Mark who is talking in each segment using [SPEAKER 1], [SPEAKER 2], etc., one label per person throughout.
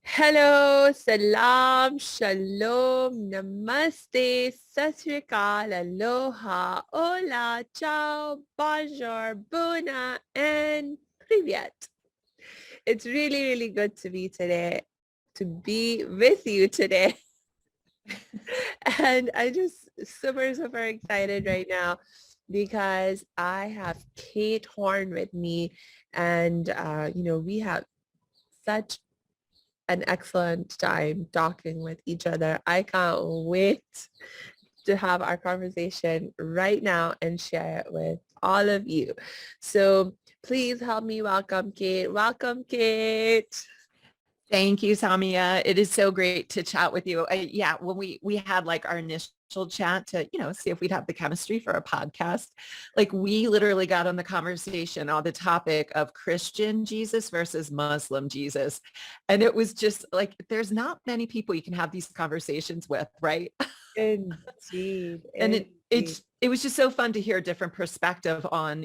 [SPEAKER 1] Hello, salam, shalom, namaste, sat sri akal, aloha, hola, ciao, bonjour, buna, and privyet. It's really, really good to be with you today. And I just super, super excited right now because I have Kate Horn with me and, we have such an excellent time talking with each other. I can't wait to have our conversation right now and share it with all of you. So please help me welcome Kate. Welcome, Kate.
[SPEAKER 2] Thank you, Samia. It is so great to chat with you. Yeah, when we had like our initial chat to, see if we'd have the chemistry for a podcast, like we literally got on the conversation on the topic of Christian Jesus versus Muslim Jesus. And it was just like, there's not many people you can have these conversations with, right?
[SPEAKER 1] Indeed,
[SPEAKER 2] And
[SPEAKER 1] indeed.
[SPEAKER 2] it was just so fun to hear a different perspective on,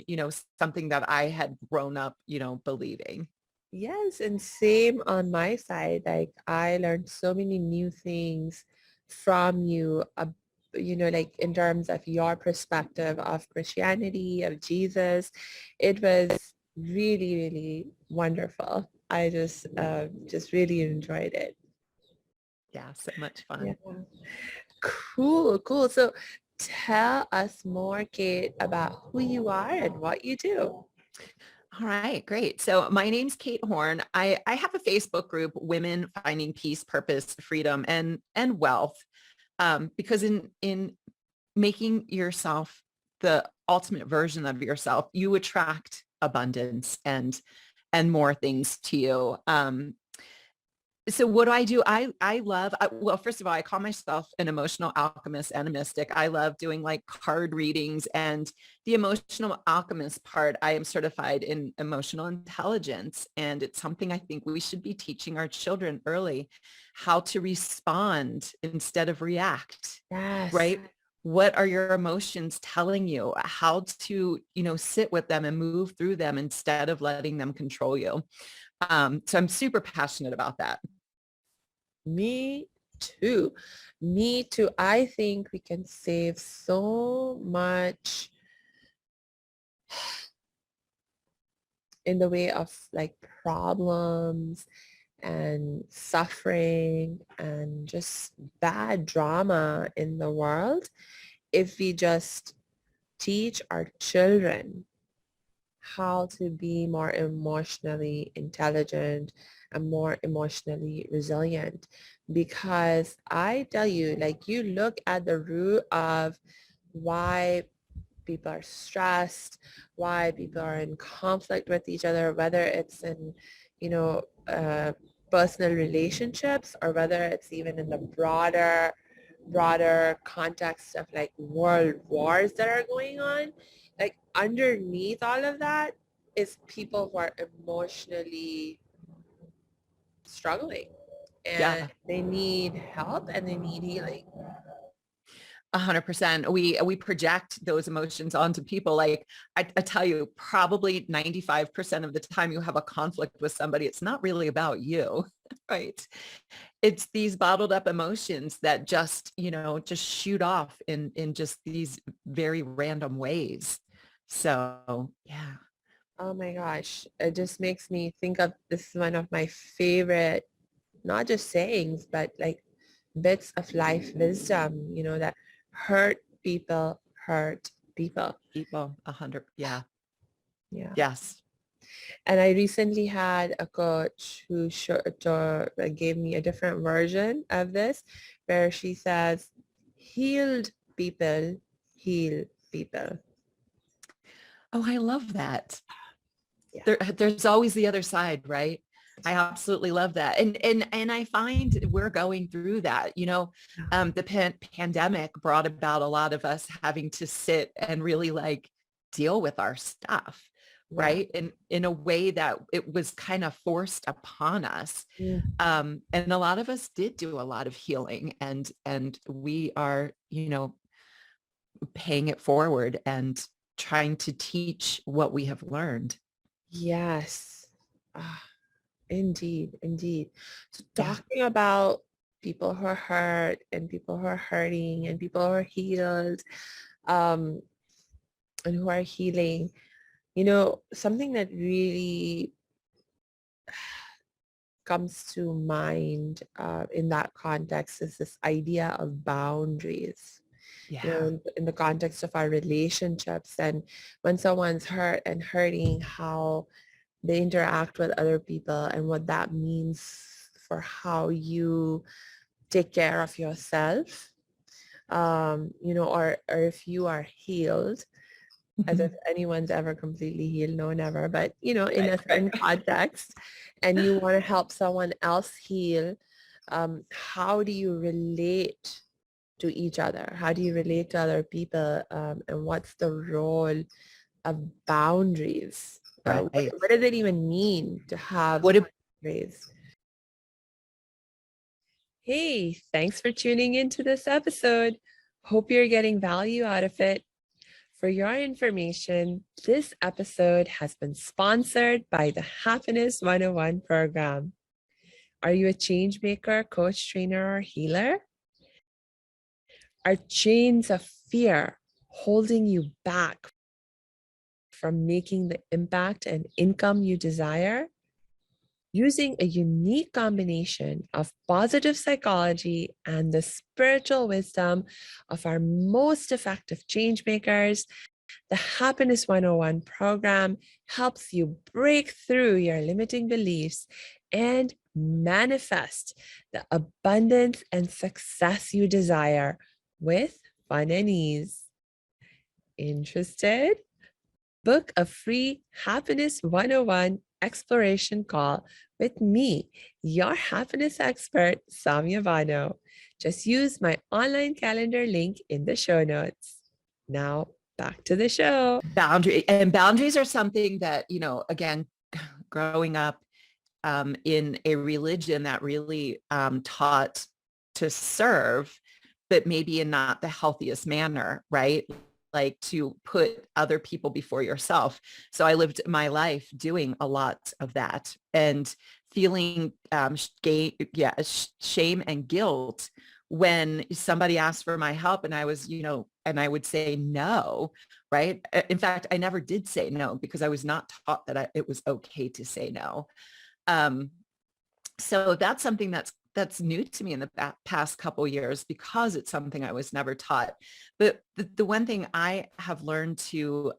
[SPEAKER 2] something that I had grown up, believing.
[SPEAKER 1] Yes, and same on my side. Like I learned so many new things from you, like in terms of your perspective of Christianity, of Jesus. It was really, really wonderful. I just really enjoyed it.
[SPEAKER 2] Yeah, so much
[SPEAKER 1] Yeah.
[SPEAKER 2] fun.
[SPEAKER 1] Cool, cool. So tell us more, Kate, about who you are and what you do.
[SPEAKER 2] All right, great. So my name's Kate Horn. I have a Facebook group, Women Finding Peace, Purpose, Freedom, and Wealth, because in making yourself the ultimate version of yourself, you attract abundance and more things to you. So what do I do? I love, well, first of all, I call myself an emotional alchemist and a mystic. I love doing like card readings, and the emotional alchemist part, I am certified in emotional intelligence. And it's something I think we should be teaching our children early, how to respond instead of react,
[SPEAKER 1] Yes.
[SPEAKER 2] right? What are your emotions telling you? How to, sit with them and move through them instead of letting them control you. So I'm super passionate about that.
[SPEAKER 1] Me too. Me too. I think we can save so much in the way of like problems and suffering and just bad drama in the world if we just teach our children how to be more emotionally intelligent and more emotionally resilient. Because I tell you, like you look at the root of why people are stressed, why people are in conflict with each other, whether it's in, you know, uh, personal relationships or whether it's even in the broader context of like world wars that are going on. Like underneath all of that is people who are emotionally struggling and
[SPEAKER 2] Yeah.
[SPEAKER 1] they need help and they need healing.
[SPEAKER 2] 100%. We project those emotions onto people. Like I tell you, probably 95% of the time you have a conflict with somebody, it's not really about you, right? It's these bottled up emotions that just, just shoot off in just these very random ways. So yeah.
[SPEAKER 1] Oh my gosh, it just makes me think of, this is one of my favorite, not just sayings, but like bits of life wisdom, that hurt people hurt people.
[SPEAKER 2] People 100. Yeah.
[SPEAKER 1] Yeah.
[SPEAKER 2] Yes.
[SPEAKER 1] And I recently had a coach who gave me a different version of this, where she says, healed people heal people.
[SPEAKER 2] Oh, I love that.
[SPEAKER 1] Yeah.
[SPEAKER 2] There's always the other side, right? I absolutely love that. And I find we're going through that, the pandemic brought about a lot of us having to sit and really like deal with our stuff,
[SPEAKER 1] Yeah.
[SPEAKER 2] right? And in a way that it was kind of forced upon us.
[SPEAKER 1] Mm.
[SPEAKER 2] And a lot of us did do a lot of healing, and we are, paying it forward and trying to teach what we have learned.
[SPEAKER 1] Yes. Ah. Indeed, indeed. So
[SPEAKER 2] Yeah.
[SPEAKER 1] talking about people who are hurt and people who are hurting and people who are healed, um, and who are healing, something that really comes to mind in that context is this idea of boundaries.
[SPEAKER 2] Yeah.
[SPEAKER 1] In the context of our relationships, and when someone's hurt and hurting, how they interact with other people and what that means for how you take care of yourself, or if you are healed, as if anyone's ever completely healed. No, never. But, in
[SPEAKER 2] Right,
[SPEAKER 1] a
[SPEAKER 2] right.
[SPEAKER 1] certain context, and you want to help someone else heal, how do you relate to each other? How do you relate to other people? And what's the role of boundaries?
[SPEAKER 2] Right.
[SPEAKER 1] What does it even mean to have
[SPEAKER 2] What a
[SPEAKER 1] boundaries? Hey, thanks for tuning into this episode. Hope you're getting value out of it. For your information, this episode has been sponsored by the Happiness 101 program. Are you a change maker, coach, trainer, or healer? Are chains of fear holding you back from making the impact and income you desire? Using a unique combination of positive psychology and the spiritual wisdom of our most effective change makers, the Happiness 101 program helps you break through your limiting beliefs and manifest the abundance and success you desire with fun and ease. Interested? Book a free Happiness 101 exploration call with me, your happiness expert, Samia Bano. Just use my online calendar link in the show notes. Now, back to the show.
[SPEAKER 2] boundaries are something that, again, growing up in a religion that really taught to serve, but maybe in not the healthiest manner, right? Like to put other people before yourself. So I lived my life doing a lot of that and feeling shame and guilt when somebody asked for my help and I was, and I would say no, right? In fact, I never did say no because I was not taught that it was okay to say no. Um, so that's something that's new to me in the past couple years because it's something I was never taught. But the one thing I have learned to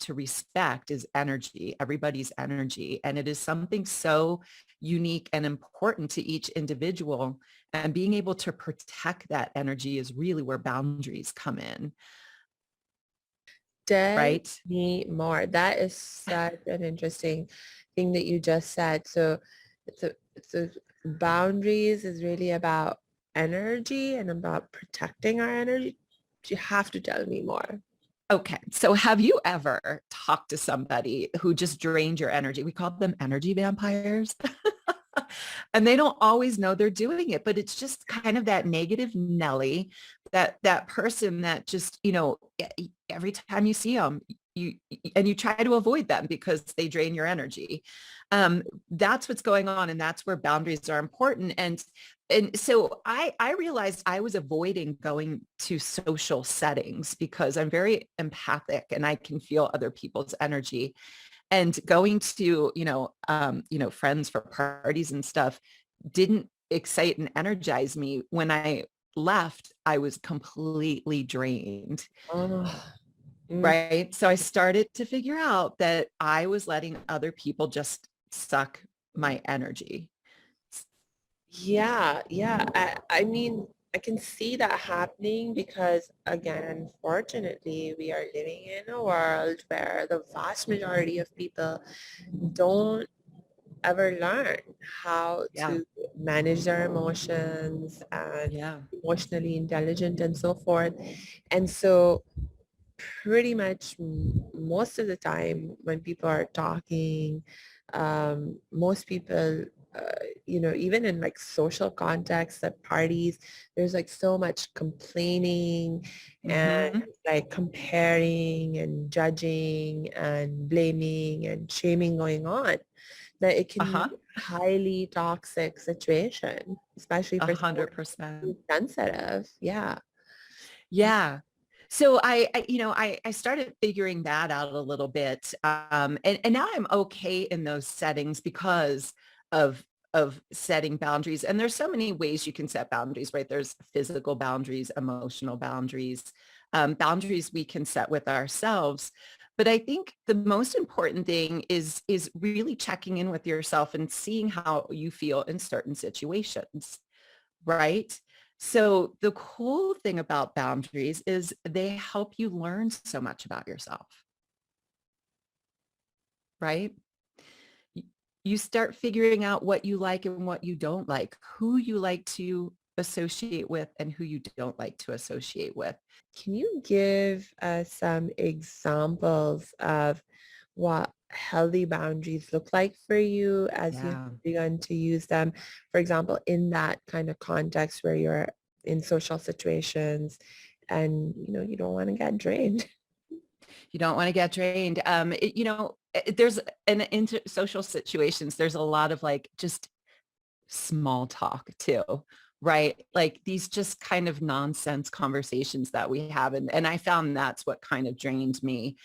[SPEAKER 2] respect is energy, everybody's energy, and it is something so unique and important to each individual. And being able to protect that energy is really where boundaries come in,
[SPEAKER 1] Tell
[SPEAKER 2] right?
[SPEAKER 1] me more. That is such an interesting thing that you just said. So boundaries is really about energy and about protecting our energy. You have to tell me more.
[SPEAKER 2] Okay. So have you ever talked to somebody who just drained your energy? We call them energy vampires. And they don't always know they're doing it, but it's just kind of that negative Nelly, that person that just, every time you see them, you and you try to avoid them because they drain your energy. That's what's going on. And that's where boundaries are important. And so I realized I was avoiding going to social settings because I'm very empathic and I can feel other people's energy. And going to, friends for parties and stuff didn't excite and energize me. When I left, I was completely drained.
[SPEAKER 1] Oh, mm,
[SPEAKER 2] Right. So I started to figure out that I was letting other people just suck my energy.
[SPEAKER 1] yeah, yeah. I mean, I can see that happening because, again, unfortunately, we are living in a world where the vast majority of people don't ever learn how
[SPEAKER 2] Yeah.
[SPEAKER 1] to manage their emotions and
[SPEAKER 2] Yeah.
[SPEAKER 1] emotionally intelligent and so forth. And so pretty much most of the time when people are talking, most people, even in like social contexts at parties, there's like so much complaining and
[SPEAKER 2] Mm-hmm.
[SPEAKER 1] like comparing and judging and blaming and shaming going on. that it can be
[SPEAKER 2] Uh-huh.
[SPEAKER 1] a highly toxic situation, especially for someone
[SPEAKER 2] 100%.
[SPEAKER 1] who's sensitive. Yeah.
[SPEAKER 2] Yeah. So I started figuring that out a little bit. And now I'm okay in those settings because of of setting boundaries. And there's so many ways you can set boundaries, right? There's physical boundaries, emotional boundaries, boundaries we can set with ourselves. But I think the most important thing is really checking in with yourself and seeing how you feel in certain situations, right? So the cool thing about boundaries is they help you learn so much about yourself, right? You start figuring out what you like and what you don't like, who you like to associate with and who you don't like to associate with.
[SPEAKER 1] Can you give us some examples of what healthy boundaries look like for you as you have
[SPEAKER 2] Yeah.
[SPEAKER 1] begun to use them? For example, in that kind of context where you're in social situations and, you don't want to get drained.
[SPEAKER 2] You don't want to get drained. There's in social situations, there's a lot of like just small talk too, right? Like these just kind of nonsense conversations that we have. And I found that's what kind of drained me.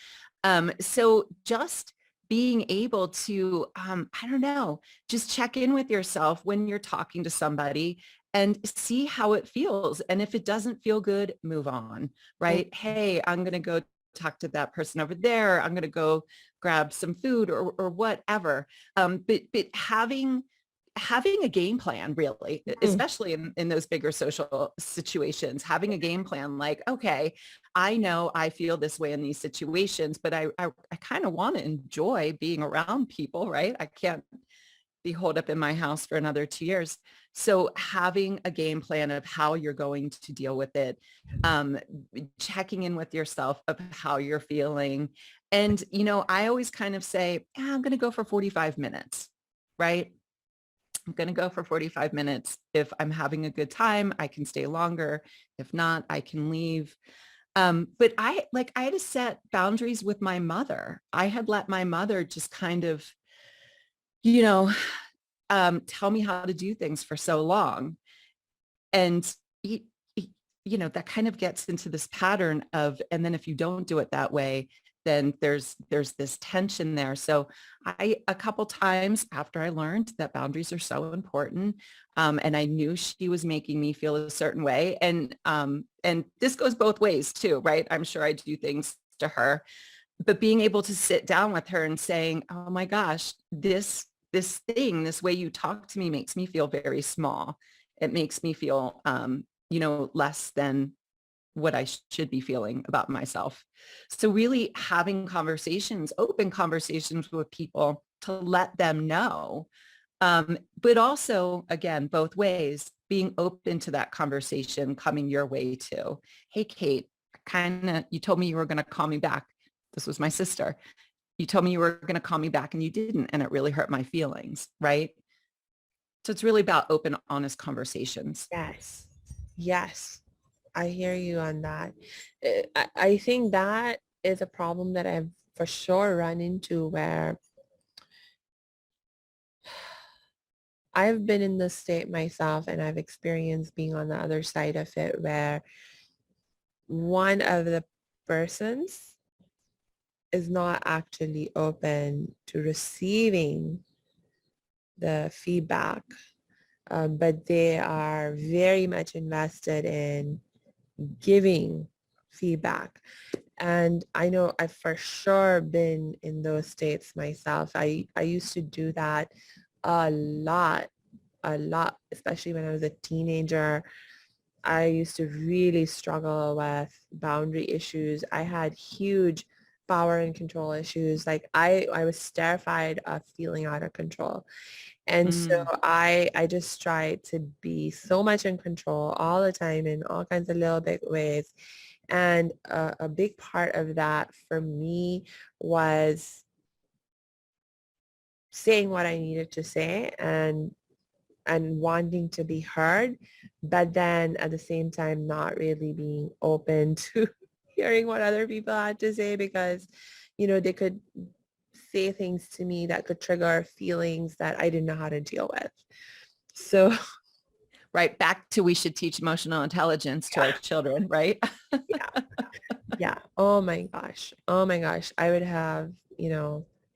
[SPEAKER 2] So just being able to, I don't know, just check in with yourself when you're talking to somebody and see how it feels. And if it doesn't feel good, move on, right? Hey, I'm going to go talk to that person over there. I'm going to go grab some food or whatever. But having a game plan really,
[SPEAKER 1] Mm.
[SPEAKER 2] especially in those bigger social situations, having a game plan like, okay, I know I feel this way in these situations, but I kind of want to enjoy being around people, right? I can't be holed up in my house for another 2 years. So having a game plan of how you're going to deal with it, um, checking in with yourself of how you're feeling. And, I always kind of say, I'm going to go for 45 minutes, right? I'm going to go for 45 minutes. If I'm having a good time, I can stay longer. If not, I can leave. But I had to set boundaries with my mother. I had let my mother just kind of, you know, tell me how to do things for so long. And, he, that kind of gets into this pattern of, and then if you don't do it that way, then there's this tension there. So a couple times after I learned that boundaries are so important, and I knew she was making me feel a certain way, and this goes both ways too, right? I'm sure I do things to her, but being able to sit down with her and saying, oh my gosh, this way you talk to me makes me feel very small. It makes me feel, less than what I should be feeling about myself. So really having conversations, open conversations with people to let them know. But also, again, both ways, being open to that conversation coming your way too. Hey, Kate, you told me you were going to call me back. This was my sister. You told me you were going to call me back and you didn't. And it really hurt my feelings. Right. So it's really about open, honest conversations.
[SPEAKER 1] Yes. Yes. I hear you on that. I think that is a problem that I've for sure run into where I've been in this state myself and I've experienced being on the other side of it where one of the persons is not actually open to receiving the feedback, but they are very much invested in giving feedback. And I know I've for sure been in those states myself. I used to do that a lot, especially when I was a teenager. I used to really struggle with boundary issues. I had huge power and control issues. Like I was terrified of feeling out of control. And so
[SPEAKER 2] Mm,
[SPEAKER 1] I just tried to be so much in control all the time in all kinds of little big ways. And a big part of that for me was saying what I needed to say and wanting to be heard, but then at the same time not really being open to hearing what other people had to say because, they could say things to me that could trigger feelings that I didn't know how to deal with. So
[SPEAKER 2] Right. Back to we should teach emotional intelligence to our children, right?
[SPEAKER 1] yeah, yeah. Oh my gosh. Oh my gosh. I would have,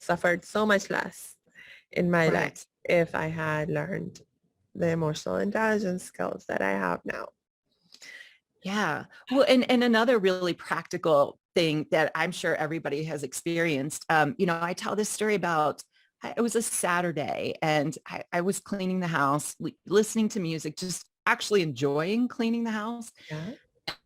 [SPEAKER 1] suffered so much less in my life
[SPEAKER 2] Right.
[SPEAKER 1] if I had learned the emotional intelligence skills that I have now.
[SPEAKER 2] Yeah. Well, and another really practical thing that I'm sure everybody has experienced, I tell this story about, it was a Saturday and I was cleaning the house, listening to music, just actually enjoying cleaning the house.
[SPEAKER 1] Yeah.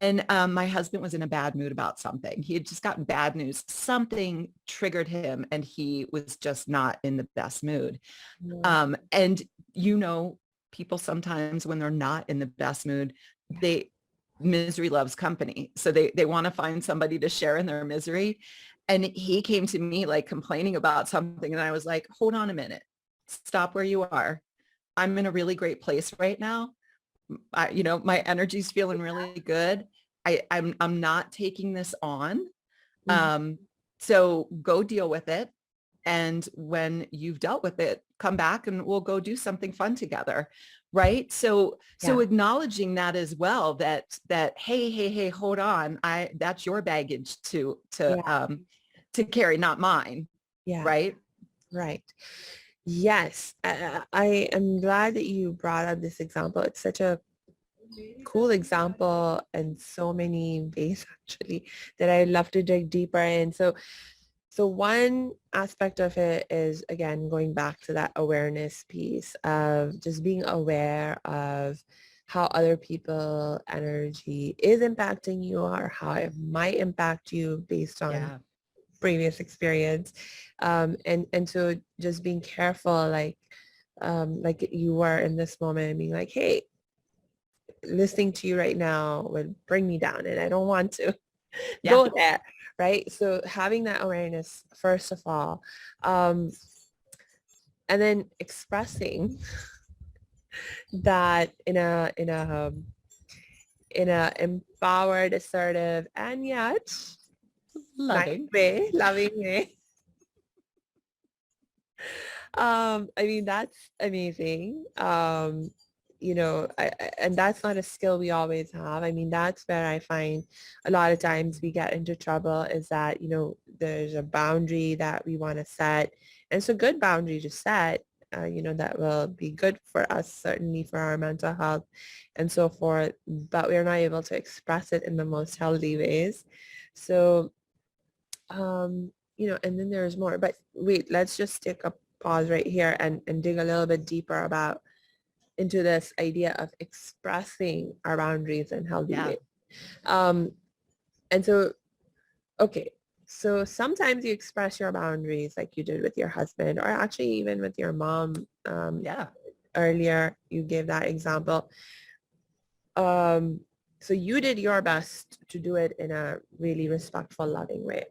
[SPEAKER 2] And my husband was in a bad mood about something. He had just gotten bad news. Something triggered him and he was just not in the best mood.
[SPEAKER 1] No.
[SPEAKER 2] And people sometimes when they're not in the best mood, they misery loves company. So they want to find somebody to share in their misery. And he came to me like complaining about something. And I was like, hold on a minute, stop where you are. I'm in a really great place right now. My energy's feeling really good. I'm not taking this on.
[SPEAKER 1] Mhm.
[SPEAKER 2] So go deal with it. And when you've dealt with it, come back and we'll go do something fun together. Right. So
[SPEAKER 1] Yeah.
[SPEAKER 2] acknowledging that as well, that, hey, hold on. That's your baggage
[SPEAKER 1] Yeah.
[SPEAKER 2] to carry, not mine.
[SPEAKER 1] Yeah.
[SPEAKER 2] Right.
[SPEAKER 1] Right. Yes. I am glad that you brought up this example. It's such a cool example in so many ways actually that I love to dig deeper in. So one aspect of it is, again, going back to that awareness piece of just being aware of how other people energy is impacting you or how it might impact you based on
[SPEAKER 2] Yeah.
[SPEAKER 1] previous experience. And so just being careful, like you were in this moment and being like, hey, listening to you right now would bring me down and I don't want to
[SPEAKER 2] Yeah.
[SPEAKER 1] go there, right? So having that awareness, first of all, um, and then expressing that in a empowered, assertive, and yet nice
[SPEAKER 2] Loving.
[SPEAKER 1] way, loving way. I mean, that's amazing. And that's not a skill we always have. I mean, that's where I find a lot of times we get into trouble is that, there's a boundary that we want to set. And it's a good boundary to set, that will be good for us, certainly for our mental health and so forth, but we're not able to express it in the most healthy ways. So, and then there's more. But wait, let's just take a pause right here and dig a little bit deeper about into this idea of expressing our boundaries in healthy
[SPEAKER 2] Yeah.
[SPEAKER 1] ways. Um, and so, okay, so sometimes you express your boundaries like you did with your husband or actually even with your mom.
[SPEAKER 2] Yeah.
[SPEAKER 1] Earlier, you gave that example. Um, so you did your best to do it in a really respectful, loving way.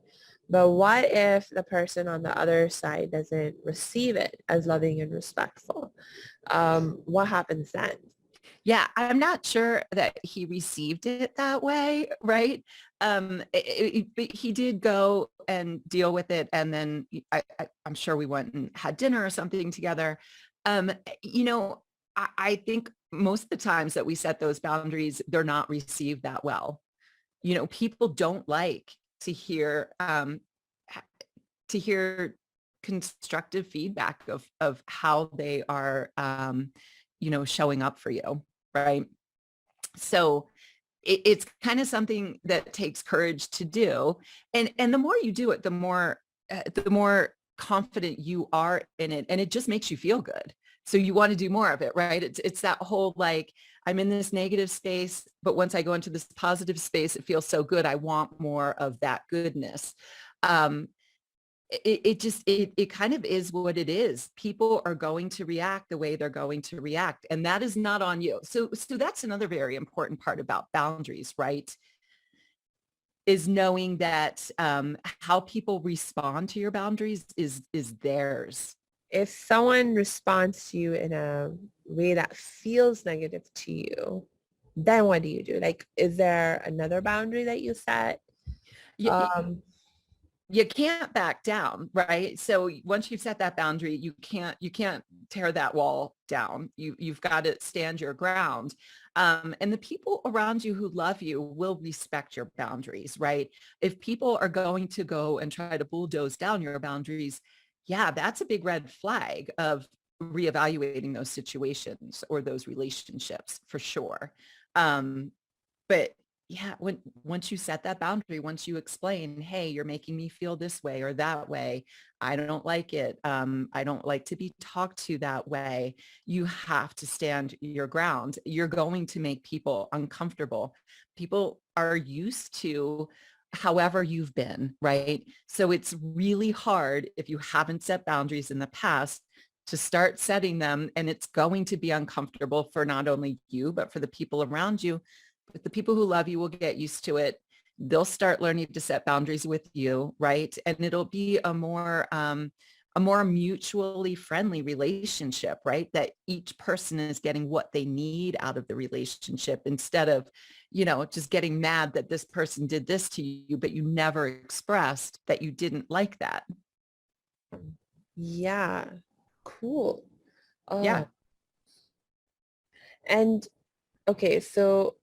[SPEAKER 1] But what if the person on the other side doesn't receive it as loving and respectful? What happens then?
[SPEAKER 2] Yeah, I'm not sure that he received it that way, right? But he did go and deal with it, and then I'm sure we went and had dinner or something together. Um, you know, I think most of the times that we set those boundaries, they're not received that well. People don't like to hear ha- to hear constructive feedback of how they are showing up for you, right? So it's kind of something that takes courage to do, and the more you do it, the more confident you are in it, and it just makes you feel good. So you want to do more of it, right? It's that whole like, I'm in this negative space, but once I go into this positive space, it feels so good. I want more of that goodness. Um, it kind of is what it is. People are going to react the way they're going to react, and that is not on you. So that's another very important part about boundaries, right? Is knowing that how people respond to your boundaries is theirs.
[SPEAKER 1] If someone responds to you in a way that feels negative to you, then what do you do? Like, is there another boundary that you set?
[SPEAKER 2] Yeah,
[SPEAKER 1] Um,
[SPEAKER 2] you can't back down, right? So once you've set that boundary, you can't tear that wall down. You've got to stand your ground. And the people around you who love you will respect your boundaries, right? If people are going to go and try to bulldoze down your boundaries, yeah, that's a big red flag of reevaluating those situations or those relationships for sure. Um, but yeah, once you set that boundary, once you explain, hey, you're making me feel this way or that way, I don't like it. I don't like to be talked to that way. You have to stand your ground. You're going to make people uncomfortable. People are used to however you've been, right? So it's really hard if you haven't set boundaries in the past to start setting them, and it's going to be uncomfortable for not only you, but for the people around you. But the people who love you will get used to it. They'll start learning to set boundaries with you, right? And it'll be a more mutually friendly relationship, right? That each person is getting what they need out of the relationship instead of, just getting mad that this person did this to you, but you never expressed that you didn't like that.
[SPEAKER 1] Yeah. Cool.
[SPEAKER 2] Yeah.
[SPEAKER 1] Oh, and okay, so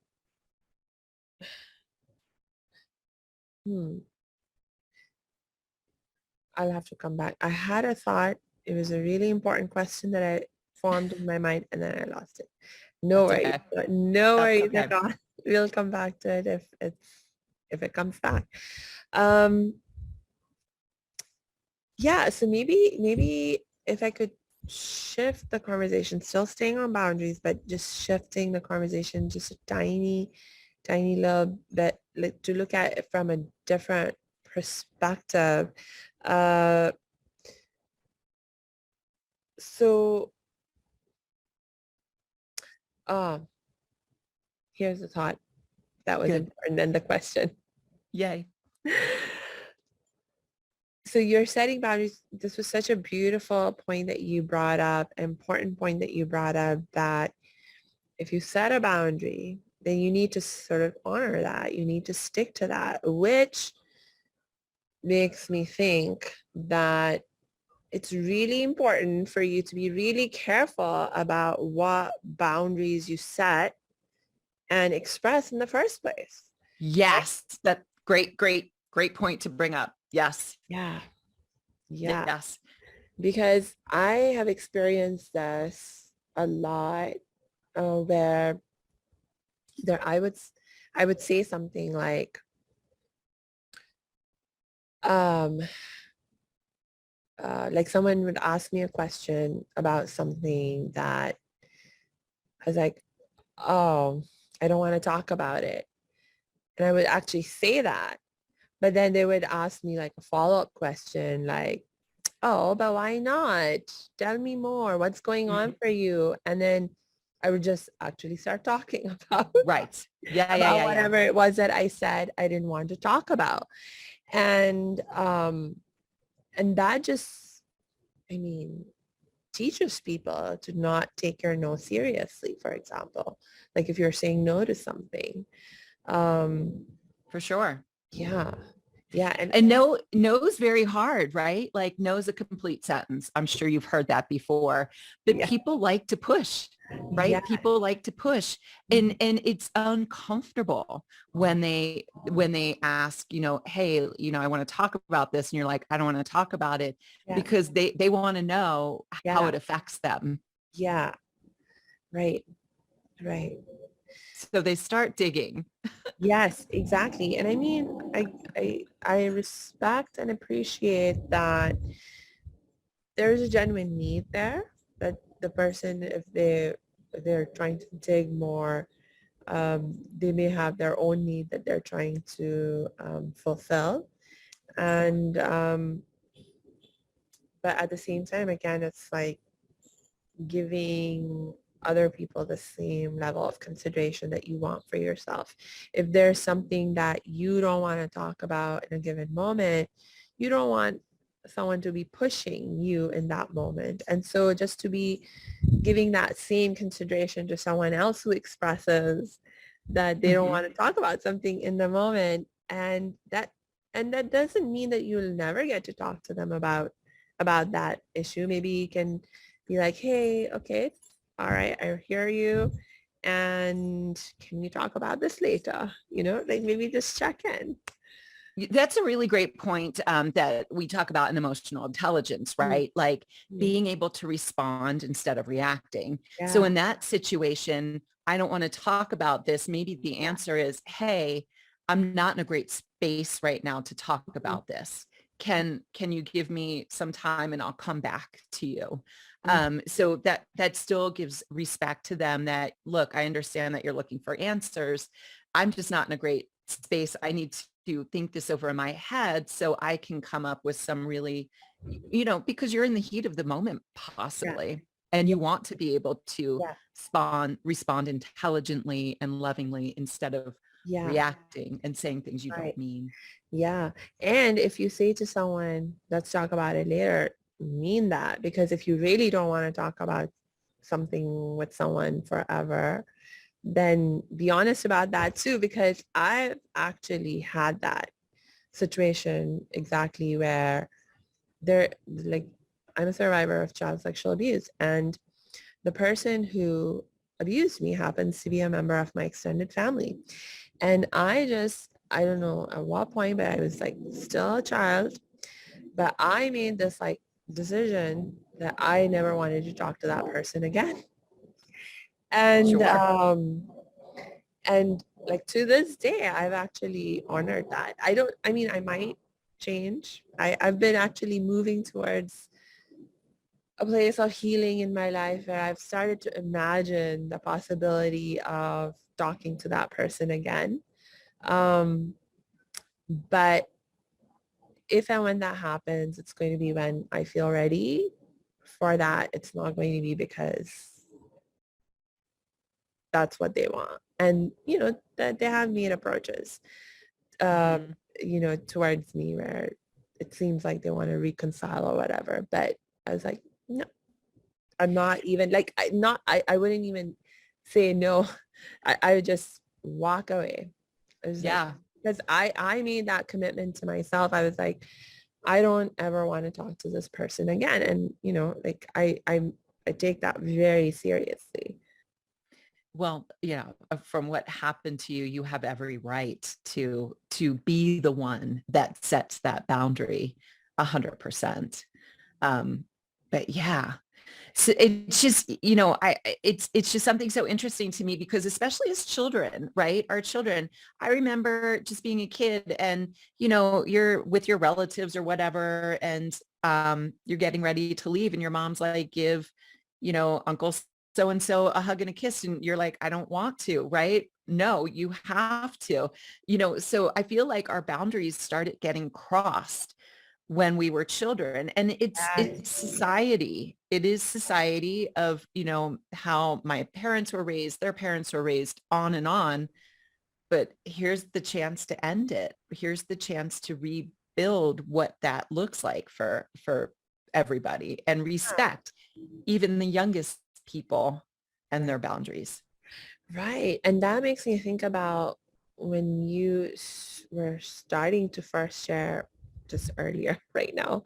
[SPEAKER 1] hmm, I'll have to come back. I had a thought. It was a really important question that I formed in my mind and then I lost it. No
[SPEAKER 2] That's
[SPEAKER 1] worries.
[SPEAKER 2] okay.
[SPEAKER 1] No
[SPEAKER 2] That's
[SPEAKER 1] worries at
[SPEAKER 2] okay.
[SPEAKER 1] all. We'll come back to it if it comes back. Um, yeah, so maybe if I could shift the conversation, still staying on boundaries, but just shifting the conversation just a tiny little bit, like, to look at it from a different perspective. Uh, so uh, here's the thought that was
[SPEAKER 2] Good.
[SPEAKER 1] important in the question.
[SPEAKER 2] Yay.
[SPEAKER 1] So you're setting boundaries. This was such a beautiful point that you brought up, important point that you brought up, that if you set a boundary, then you need to sort of honor that. You need to stick to that, which makes me think that it's really important for you to be really careful about what boundaries you set and express in the first place. Right?
[SPEAKER 2] Yes. That great point to bring up. Yes.
[SPEAKER 1] Yeah. Yeah.
[SPEAKER 2] Yes.
[SPEAKER 1] Because I have experienced this a lot, where there I would say something um, like someone would ask me a question about something that I was like, oh, I don't want to talk about it. And I would actually say that. But then they would ask me like a follow-up question like, oh, but why not? Tell me more. What's going on
[SPEAKER 2] Mhm.
[SPEAKER 1] for you? And then I would just actually start talking
[SPEAKER 2] Right. Yeah, yeah,
[SPEAKER 1] about
[SPEAKER 2] yeah, yeah.
[SPEAKER 1] whatever it was that I said I didn't want to talk about. And and that just, I mean, teaches people to not take your no seriously, for example. Like if you're saying no to something. Um,
[SPEAKER 2] For sure.
[SPEAKER 1] yeah. Yeah. And
[SPEAKER 2] And no is very hard, right? Like no is a complete sentence. I'm sure you've heard that before, but
[SPEAKER 1] yeah.
[SPEAKER 2] people like to push,
[SPEAKER 1] Yeah.
[SPEAKER 2] right? People like to push,
[SPEAKER 1] Mhm.
[SPEAKER 2] and it's uncomfortable when they ask, hey, I want to talk about this, and you're like, I don't want to talk about it,
[SPEAKER 1] Yeah.
[SPEAKER 2] because they want to know how
[SPEAKER 1] Yeah.
[SPEAKER 2] it affects them.
[SPEAKER 1] Yeah. Right. Right.
[SPEAKER 2] So they start digging.
[SPEAKER 1] Yes, exactly. And I mean, I respect and appreciate that there's a genuine need there, that the person, if they're trying to dig more, they may have their own need that they're trying to fulfill. And but at the same time, again, it's like giving other people the same level of consideration that you want for yourself. If there's something that you don't want to talk about in a given moment, you don't want someone to be pushing you in that moment. And so just to be giving that same consideration to someone else who expresses that they don't
[SPEAKER 2] Mhm.
[SPEAKER 1] want to talk about something in the moment, and that And that doesn't mean that you'll never get to talk to them about that issue. Maybe you can be like, hey, okay, all right, I hear you. And can we talk about this later? Like maybe just check in.
[SPEAKER 2] That's a really great point that we talk about in emotional intelligence,
[SPEAKER 1] Mm,
[SPEAKER 2] right? Like
[SPEAKER 1] mm,
[SPEAKER 2] being able to respond instead of reacting. So
[SPEAKER 1] yeah,
[SPEAKER 2] in that situation, I don't want to talk about this. Maybe the
[SPEAKER 1] yeah.
[SPEAKER 2] answer is, hey, I'm not in a great space right now to talk
[SPEAKER 1] Mm,
[SPEAKER 2] about this. Can you give me some time and I'll come back to you?
[SPEAKER 1] mm,
[SPEAKER 2] So that still gives respect to them that, look, I understand that you're looking for answers. I'm just not in a great space. I need to think this over in my head so I can come up with some really, because you're in the heat of the moment,
[SPEAKER 1] yeah,
[SPEAKER 2] possibly, and
[SPEAKER 1] yeah,
[SPEAKER 2] you want to be able to
[SPEAKER 1] yeah,
[SPEAKER 2] respond intelligently and lovingly instead of
[SPEAKER 1] yeah.
[SPEAKER 2] reacting and saying things you don't
[SPEAKER 1] Right.
[SPEAKER 2] mean.
[SPEAKER 1] Yeah. And if you say to someone, let's talk about it later, mean that. Because if you really don't want to talk about something with someone forever, then be honest about that too. Because I've actually had that situation exactly where like, I'm a survivor of child sexual abuse. And the person who abused me happens to be a member of my extended family. And I don't know at what point, but I was like still a child, but I made this like decision that I never wanted to talk to that person again. And
[SPEAKER 2] Sure.
[SPEAKER 1] and like to this day, I've actually honored that. I mean, I might change. I've been actually moving towards a place of healing in my life where I've started to imagine the possibility of talking to that person again. Um, but if and when that happens, it's going to be when I feel ready for that. It's not going to be because that's what they want. And, that they have made approaches, uh,
[SPEAKER 2] Mhm.
[SPEAKER 1] towards me where it seems like they want to reconcile or whatever. But I was like, no, I'm not even like, I wouldn't even say no. I would just walk away. I was like,
[SPEAKER 2] Yeah.
[SPEAKER 1] because I made that commitment to myself. I was like, I don't ever want to talk to this person again. And, like I take that very seriously.
[SPEAKER 2] Well, from what happened to you, you have every right to be the one that sets that boundary 100%. Um, but yeah, so it's just, it's just something so interesting to me because especially as children, right? Our children, I remember just being a kid and, you're with your relatives or whatever, and you're getting ready to leave and your mom's like, give, Uncle so-and-so a hug and a kiss. And you're like, I don't want to, right? No, you have to, so I feel like our boundaries started getting crossed when we were children, and it's
[SPEAKER 1] Yes.
[SPEAKER 2] society, it is society of how my parents were raised, their parents were raised, on and on. But here's the chance to end it. Here's the chance to rebuild what that looks like for everybody, and respect even the youngest people and
[SPEAKER 1] Right.
[SPEAKER 2] their boundaries.
[SPEAKER 1] Right. And that makes me think about when you were starting to first share just earlier right now,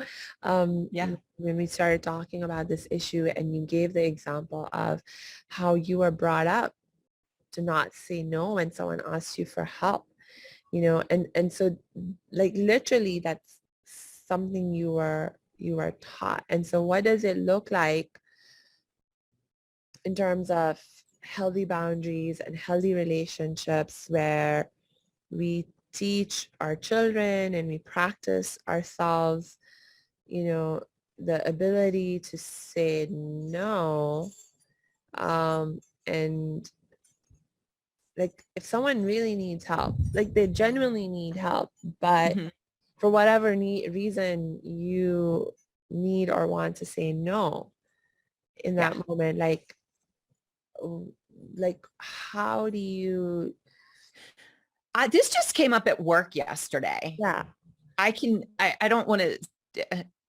[SPEAKER 2] Yeah.
[SPEAKER 1] when we started talking about this issue and you gave the example of how you were brought up to not say no when someone asks you for help, and so like literally that's something you were taught. And so what does it look like in terms of healthy boundaries and healthy relationships where we teach our children and we practice ourselves, you know, the ability to say no, and like if someone really needs help, like they genuinely need help, but
[SPEAKER 2] Mhm.
[SPEAKER 1] for whatever reason you need or want to say no in
[SPEAKER 2] Yeah.
[SPEAKER 1] that moment, like how do you,
[SPEAKER 2] This just came up at work yesterday.
[SPEAKER 1] yeah,
[SPEAKER 2] I don't want to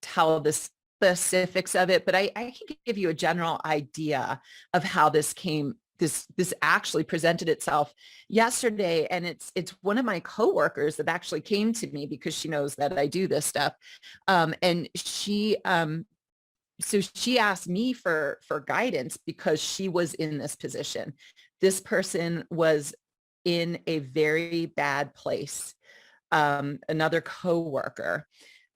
[SPEAKER 2] tell the specifics of it, but I can give you a general idea of how this came this actually presented itself yesterday, and it's one of my coworkers that actually came to me because she knows that I do this stuff. And so she asked me for guidance because she was in this position. This person was in a very bad place. Another coworker,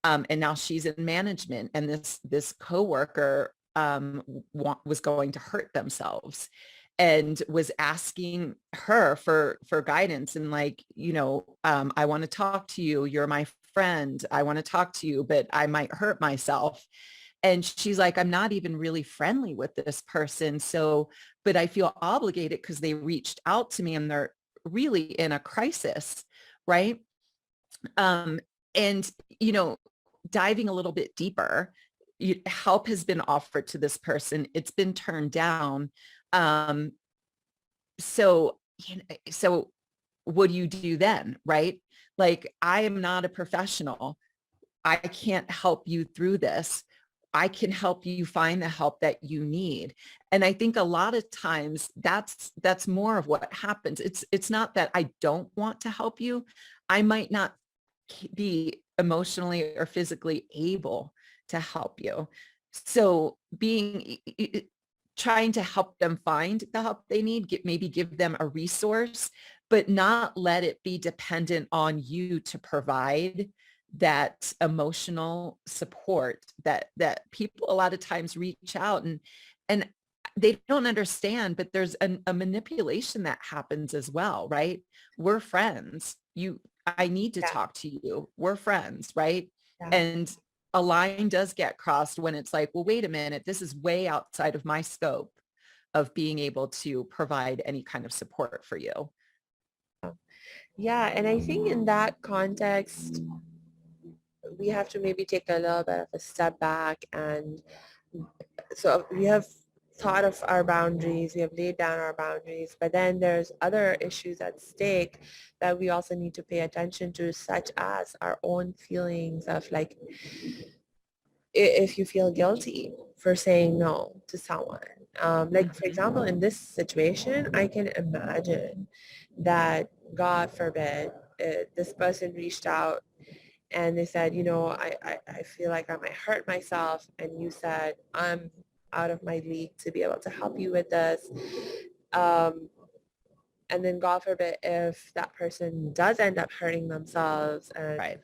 [SPEAKER 2] and now she's in management, and this coworker was going to hurt themselves, and was asking her for guidance, and like, I want to talk to you. You're my friend. I want to talk to you, but I might hurt myself. And she's like, I'm not even really friendly with this person. So, but I feel obligated because they reached out to me and they're really in a crisis. Right. Um, and, diving a little bit deeper, help has been offered to this person. It's been turned down. Um, so what do you do then? Right. Like, I am not a professional. I can't help you through this. I can help you find the help that you need. And I think a lot of times that's more of what happens. It's not that I don't want to help you. I might not be emotionally or physically able to help you. So trying to help them find the help they need, maybe give them a resource, but not let it be dependent on you to provide that emotional support that people a lot of times reach out and they don't understand, but there's a manipulation that happens as well, right? We're friends. I need to
[SPEAKER 1] Yeah.
[SPEAKER 2] talk to you. We're friends, right?
[SPEAKER 1] Yeah.
[SPEAKER 2] And a line does get crossed when it's like, well, wait a minute, this is way outside of my scope of being able to provide any kind of support for you.
[SPEAKER 1] Yeah. And I think in that context, we have to maybe take a little bit of a step back. And so we have thought of our boundaries, we have laid down our boundaries, but then there's other issues at stake that we also need to pay attention to, such as our own feelings of like, if you feel guilty for saying no to someone. Like, for example, in this situation, I can imagine that, God forbid, this person reached out and they said, I feel like I might hurt myself. And you said, I'm out of my league to be able to help you with this. And then God forbid, if that person does end up hurting themselves and,
[SPEAKER 2] Right.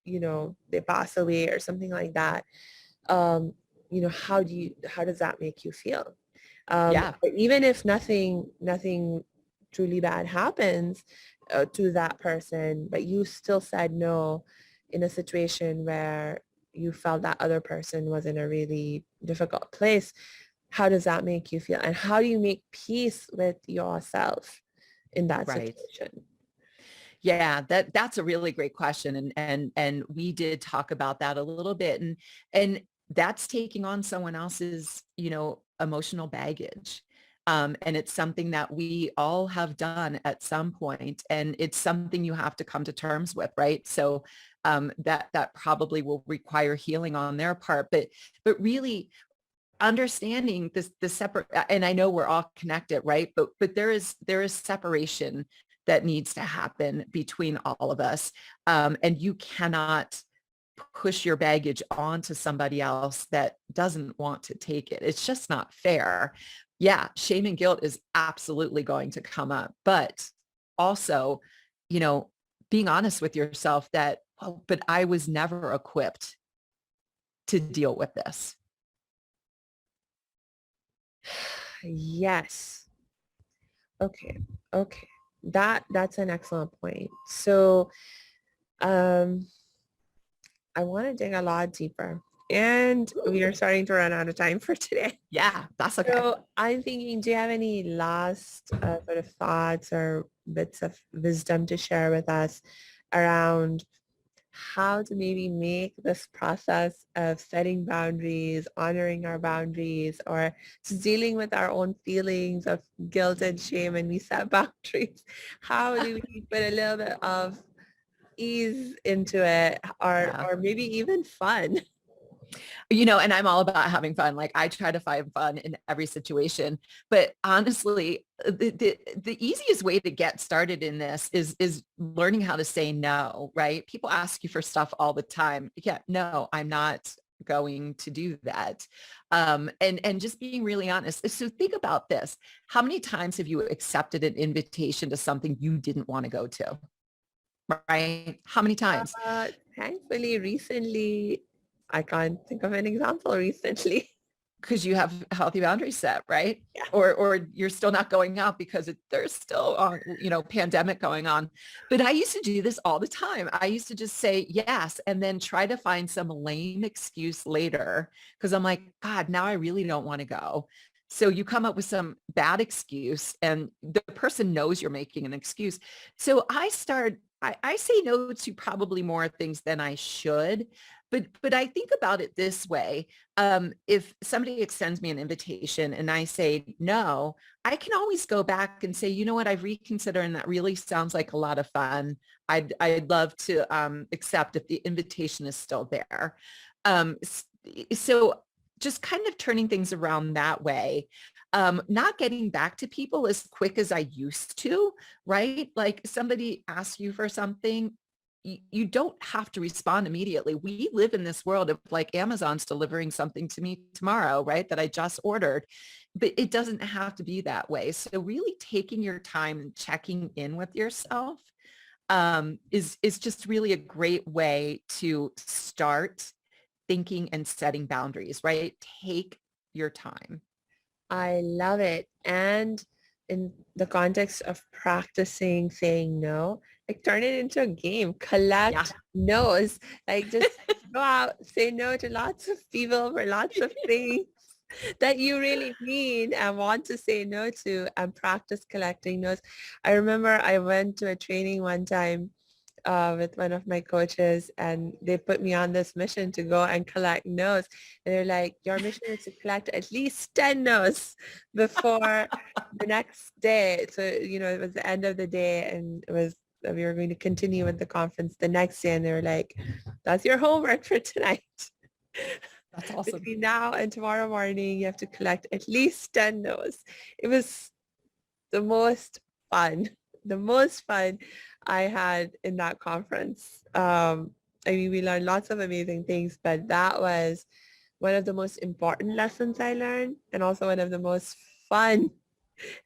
[SPEAKER 1] they pass away or something like that, how does that make you feel?
[SPEAKER 2] Yeah.
[SPEAKER 1] But even if nothing truly bad happens to that person, but you still said no in a situation where you felt that other person was in a really difficult place, how does that make you feel? And how do you make peace with yourself in that
[SPEAKER 2] Right.
[SPEAKER 1] situation?
[SPEAKER 2] Yeah, that's a really great question. And we did talk about that a little bit. And that's taking on someone else's, emotional baggage. And it's something that we all have done at some point, and it's something you have to come to terms with, right? So that probably will require healing on their part, but really understanding this separate, and I know we're all connected, right? But there is separation that needs to happen between all of us. And you cannot push your baggage onto somebody else that doesn't want to take it. It's just not fair. Yeah, shame and guilt is absolutely going to come up, but also, being honest with yourself that, oh, but I was never equipped to deal with this.
[SPEAKER 1] Yes. Okay. Okay. That's an excellent point. So I want to dig a lot deeper. And we are starting to run out of time for today.
[SPEAKER 2] Yeah, that's okay.
[SPEAKER 1] So I'm thinking, do you have any last sort of thoughts or bits of wisdom to share with us around how to maybe make this process of setting boundaries, honoring our boundaries, or just dealing with our own feelings of guilt and shame when we set boundaries? How do we put a little bit of ease into it, or
[SPEAKER 2] Yeah.
[SPEAKER 1] maybe even fun?
[SPEAKER 2] And I'm all about having fun. Like I try to find fun in every situation. But honestly, the easiest way to get started in this is learning how to say no, right? People ask you for stuff all the time. Yeah, no, I'm not going to do that. And just being really honest. So think about this. How many times have you accepted an invitation to something you didn't want to go to? Right? How many times?
[SPEAKER 1] Thankfully, recently, I can't think of an example recently.
[SPEAKER 2] Because you have healthy boundaries set, right?
[SPEAKER 1] Yeah.
[SPEAKER 2] Or you're still not going out because there's still pandemic going on. But I used to do this all the time. I used to just say yes and then try to find some lame excuse later because I'm like, God, now I really don't want to go. So you come up with some bad excuse and the person knows you're making an excuse. So I say no to probably more things than I should. But I think about it this way. If somebody extends me an invitation and I say no, I can always go back and say, you know what, I've reconsidered and that really sounds like a lot of fun. I'd love to accept if the invitation is still there. So just kind of turning things around that way. Not getting back to people as quick as I used to, right? Like somebody asks you for something, you don't have to respond immediately. We live in this world of like Amazon's delivering something to me tomorrow, right? That I just ordered, but it doesn't have to be that way. So really taking your time and checking in with yourself is just really a great way to start thinking and setting boundaries, right? Take your time.
[SPEAKER 1] I love it. And in the context of practicing saying no, like turn it into a game,
[SPEAKER 2] Yeah.
[SPEAKER 1] collect no's, like just go out, say no to lots of people for lots of things that you really mean and want to say no to, and practice collecting no's. I remember I went to a training one time with one of my coaches, and they put me on this mission to go and collect no's. And they're like, your mission is to collect at least 10 no's before the next day. So, it was the end of the day, and we were going to continue with the conference the next day. And they were like, that's your homework for tonight.
[SPEAKER 2] That's awesome.
[SPEAKER 1] Between now and tomorrow morning, you have to collect at least 10 no's. It was the most fun, the most fun I had in that conference. I mean, we learned lots of amazing things, but that was one of the most important lessons I learned, and also one of the most fun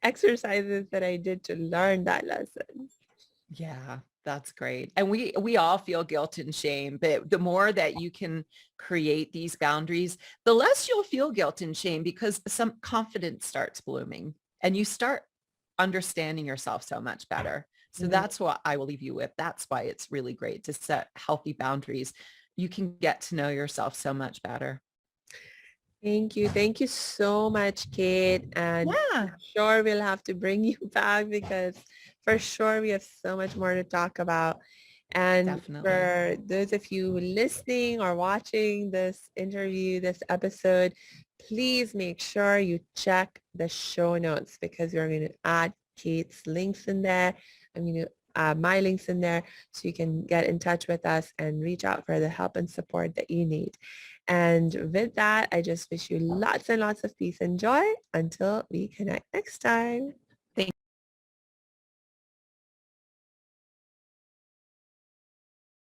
[SPEAKER 1] exercises that I did to learn that lesson.
[SPEAKER 2] Yeah, that's great. And we all feel guilt and shame, but the more that you can create these boundaries, the less you'll feel guilt and shame because some confidence starts blooming and you start understanding yourself so much better. So
[SPEAKER 1] Mm.
[SPEAKER 2] that's what I will leave you with. That's why it's really great to set healthy boundaries. You can get to know yourself so much better.
[SPEAKER 1] Thank you. Thank you so much, Kate. And
[SPEAKER 2] Yeah,
[SPEAKER 1] I'm sure we'll have to bring you back because for sure we have so much more to talk about. And
[SPEAKER 2] definitely.
[SPEAKER 1] for those of you listening or watching this interview, this episode, please make sure you check the show notes because we're going to add Kate's links in there. I'm going to add my links in there so you can get in touch with us and reach out for the help and support that you need. And with that, I just wish you lots and lots of peace and joy until we connect next time.